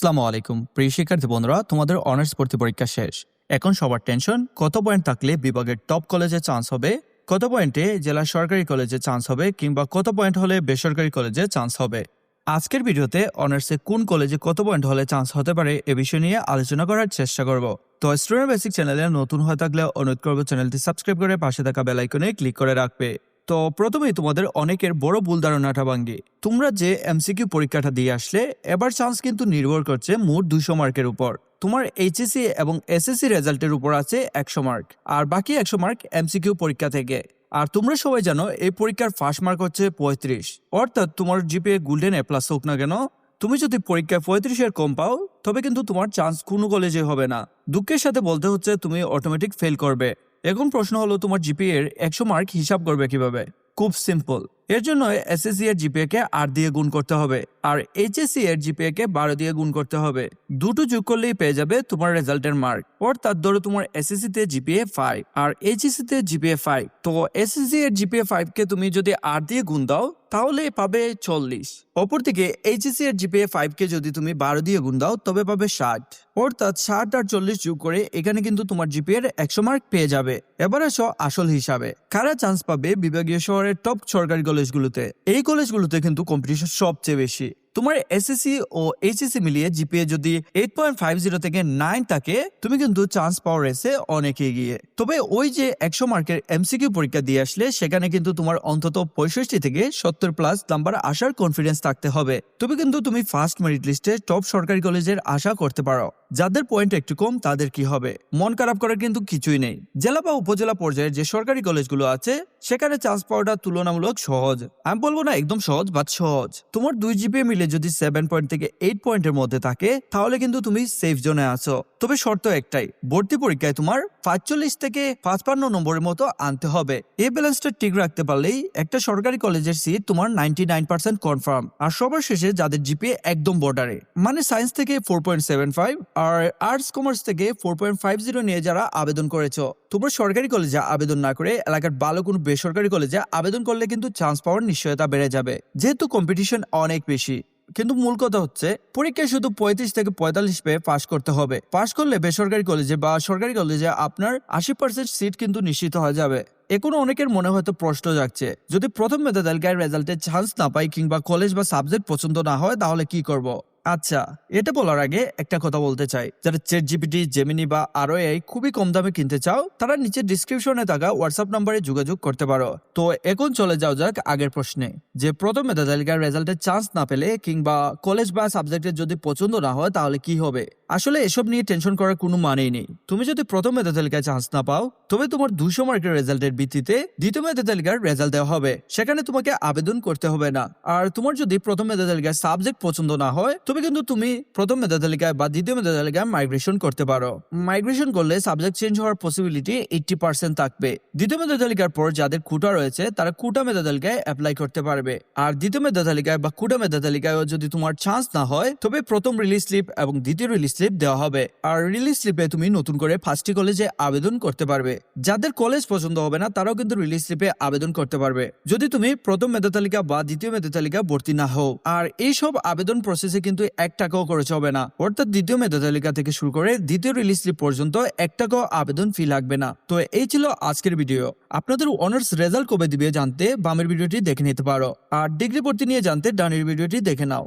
আসসালামু আলাইকুম প্রিয় শিক্ষার্থী বন্ধুরা, তোমাদের অনার্স ভর্তি পরীক্ষা শেষ। এখন সবার টেনশন, কত পয়েন্ট থাকলে বিভাগের টপ কলেজে চান্স হবে, কত পয়েন্টে জেলা সরকারি কলেজে চান্স হবে, কিংবা কত পয়েন্ট হলে বেসরকারি কলেজে চান্স হবে। আজকের ভিডিওতে অনার্সে কোন কলেজে কত পয়েন্ট হলে চান্স হতে পারে এ বিষয় নিয়ে আলোচনা করার চেষ্টা করব। তো স্টুডেন্ট বেসিক চ্যানেলে নতুন হয়ে থাকলে অনুরোধ করব চ্যানেলটি সাবস্ক্রাইব করে পাশে থাকা বেল আইকনে ক্লিক করে রাখবে। তো প্রথমেই তোমাদের অনেকের বড় ভুল ধারণাটা ভাঙ্গি। তোমরা যে এমসিকিউ পরীক্ষাটা দিয়ে আসলে, এবার চান্স কিন্তু নির্ভর করছে মোট 200 মার্কের উপর। তোমার এইচএসসি এবং এসএসসি রেজাল্টের উপর আছে 100 মার্ক, আর বাকি 100 মার্ক এমসিকিউ পরীক্ষা থেকে। আর তোমরা সবাই জানো এই পরীক্ষার ফার্স্ট মার্ক হচ্ছে 35, অর্থাৎ তোমার জিপিএ গোল্ডেন এ প্লাস হোক না কেন, তুমি যদি পরীক্ষায় 35-এর কম পাও তবে কিন্তু তোমার চান্স কোনো কলেজে হবে না। দুঃখের সাথে বলতে হচ্ছে তুমি অটোমেটিক ফেল করবে। এখন প্রশ্ন হলো, তোমার জিপিএ এর 100 মার্ক হিসাব করবে কিভাবে? খুব সিম্পল। এর জন্য এসএসসি এর জিপিএ কে 8 দিয়ে গুণ করতে হবে, আর এইচএসসি এর জিপিএ কে 12 দিয়ে গুণ করতে হবে। দুটো যোগ করলেই পেয়ে যাবে তোমার রেজাল্টের মার্ক। অর্থাৎ ধরো তোমার এসএসসি তে জিপিএ 5 আর এইচএসসি তে জিপিএ 5, তো এসএসসি এর জিপিএ 5 কে তুমি যদি 8 দিয়ে গুণ দাও তাহলে পাবে 40। অপরদিকে এইচএসসি এর জিপিএ 5 কে যদি তুমি 12 দিয়ে গুণ দাও তবে পাবে 60। অর্থাৎ 60 আর 40 যোগ করে এখানে কিন্তু তোমার জিপিএ এর 100 মার্ক পেয়ে যাবে। এবার আসো আসল হিসাবে, কারা চান্স পাবে বিভাগীয় শহরের টপ সরকারি কলেজগুলোতে। এই কলেজগুলোতে কিন্তু কম্পিটিশন সবচেয়ে বেশি। তোমার এসএসসি ও এইচএসসি মিলিয়ে জিপিএ যদি 8.50 থেকে 9 থাকে, তুমি কিন্তু চান্স পাওয়ার রেসে অনেক এগিয়ে। তবে ওই যে 100 মার্কের এমসিকিউ পরীক্ষা দিয়ে আসলে সেখানে কিন্তু তোমার অন্তত 65 থেকে 70 প্লাস নাম্বার আসার কনফিডেন্স থাকতে হবে। তুমি ফার্স্ট মেরিট লিস্টে টপ সরকারি কলেজের আশা করতে পারো। যাদের পয়েন্ট একটু কম তাদের কি হবে? মন খারাপ করার কিন্তু কিছুই নেই। জেলা বা উপজেলা পর্যায়ের যে সরকারি কলেজগুলো আছে সেখানে চান্স পাওয়াটা তুলনামূলক সহজ। আমি বলবো না একদম সহজ, বাট সহজ। তোমার 2 জিপিএ মিলে যদি 7 পয়েন্ট থেকে 8 পয়েন্টের মধ্যে থাকে তাহলে কিন্তু তুমি সেফ জোনে আছো। তবে শর্ত একটাই, ভর্তি পরীক্ষায় তোমার 45 থেকে 55 নম্বরের মতো আনতে হবে। এই ব্যালেন্সটা ঠিক রাখতে পারলেই একটা সরকারি কলেজের সিট তোমার 99% কনফার্ম। আর সবার শেষে যাদের জিপিএ একদম বর্ডারে, মানে সায়েন্স থেকে 4.75 আর আর্টস কমার্স থেকে 4.50 নিয়ে যারা আবেদন করেছো, তোমরা সরকারি কলেজে আবেদন না করে এলাকার ভালো কোনো বেসরকারি কলেজে আবেদন করলে কিন্তু চান্স পাওয়ার নিশ্চয়তা বেড়ে যাবে, যেহেতু কম্পিটিশন অনেক বেশি। কিন্তু মূল কথা হচ্ছে পরীক্ষায় শুধু 35 থেকে 45 পেয়ে পাশ করতে হবে। পাশ করলে বেসরকারি কলেজে বা সরকারি কলেজে আপনার 80% সিট কিন্তু নিশ্চিত হয়ে যাবে। এখন অনেকের মনে হয়তো প্রশ্ন জাগছে, যদি প্রথম মেধা তালিকায় রেজাল্টে চান্স না পাই কিংবা কলেজ বা সাবজেক্ট পছন্দ না হয় তাহলে কি করব? আচ্ছা, এটা বলার আগে একটা কথা বলতে চাই, যারা চ্যাট জিপিটি, জেমিনি বা আরো এআই খুবই কম দামে কিনতে চাও তারা নিচে ডিসক্রিপশনে থাকা হোয়াটসঅ্যাপ নম্বরে যোগাযোগ করতে পারো। তো এখন চলে যাও যাক আগের প্রশ্নে, যে প্রথম মেধা তালিকার রেজাল্টে চান্স না পেলে কিংবা কলেজ বা সাবজেক্টের যদি পছন্দ না হয় তাহলে কি হবে? আসলে এসব নিয়ে টেনশন করার কোনো মানেই নেই। তুমি যদি প্রথম মেধা তালিকায় চান্স না পাও তবে তোমার 200 মার্কের রেজাল্টের ভিত্তিতে দ্বিতীয় মেধা তালিকার রেজাল্ট দেওয়া হবে, সেখানে তোমাকে আবেদন করতে হবে না। আর তোমার যদি প্রথম মেধা তালিকায় সাবজেক্ট পছন্দ না হয় তবে কিন্তু তুমি প্রথম মেধা তালিকায় বা দ্বিতীয় মেধা তালিকায় মাইগ্রেশন করতে পারো। মাইগ্রেশন করলে সাবজেক্ট চেঞ্জ হওয়ার পসিবিলিটি 80% থাকবে। দ্বিতীয় মেধা তালিকার পর যাদের কোটা রয়েছে তারা কোটা মেধা তালিকায় অ্যাপ্লাই করতে পারবে। আর দ্বিতীয় মেধা তালিকায় বা কোটা মেধা তালিকায় যদি তোমার চান্স না হয় তবে প্রথম রিলিজ স্লিপ এবং দ্বিতীয় রিলিজ স্লিপ দেওয়া হবে। আর রিলিজ স্লিপে তুমি নতুন করে ফার্স্ট কলেজে আবেদন করতে পারবে। যাদের কলেজ পছন্দ হবে না তারাও কিন্তু রিলিজ স্লিপে আবেদন করতে পারবে যদি তুমি প্রথম মেধা তালিকা বা দ্বিতীয় মেধা তালিকা ভর্তি না হও। আর এইসব আবেদন প্রসেসে কিন্তু 1 টাকাও খরচ হবে না, অর্থাৎ দ্বিতীয় মেধা তালিকা থেকে শুরু করে দ্বিতীয় রিলিজ স্লিপ পর্যন্ত 1 টাকাও আবেদন ফি লাগবে না। তো এই ছিল আজকের ভিডিও। আপনাদের অনার্স রেজাল্ট কবে দিবে জানতে বামের ভিডিওটি দেখে নিতে পারো, আর ডিগ্রি ভর্তি নিয়ে জানতে ডানের ভিডিওটি দেখে নাও।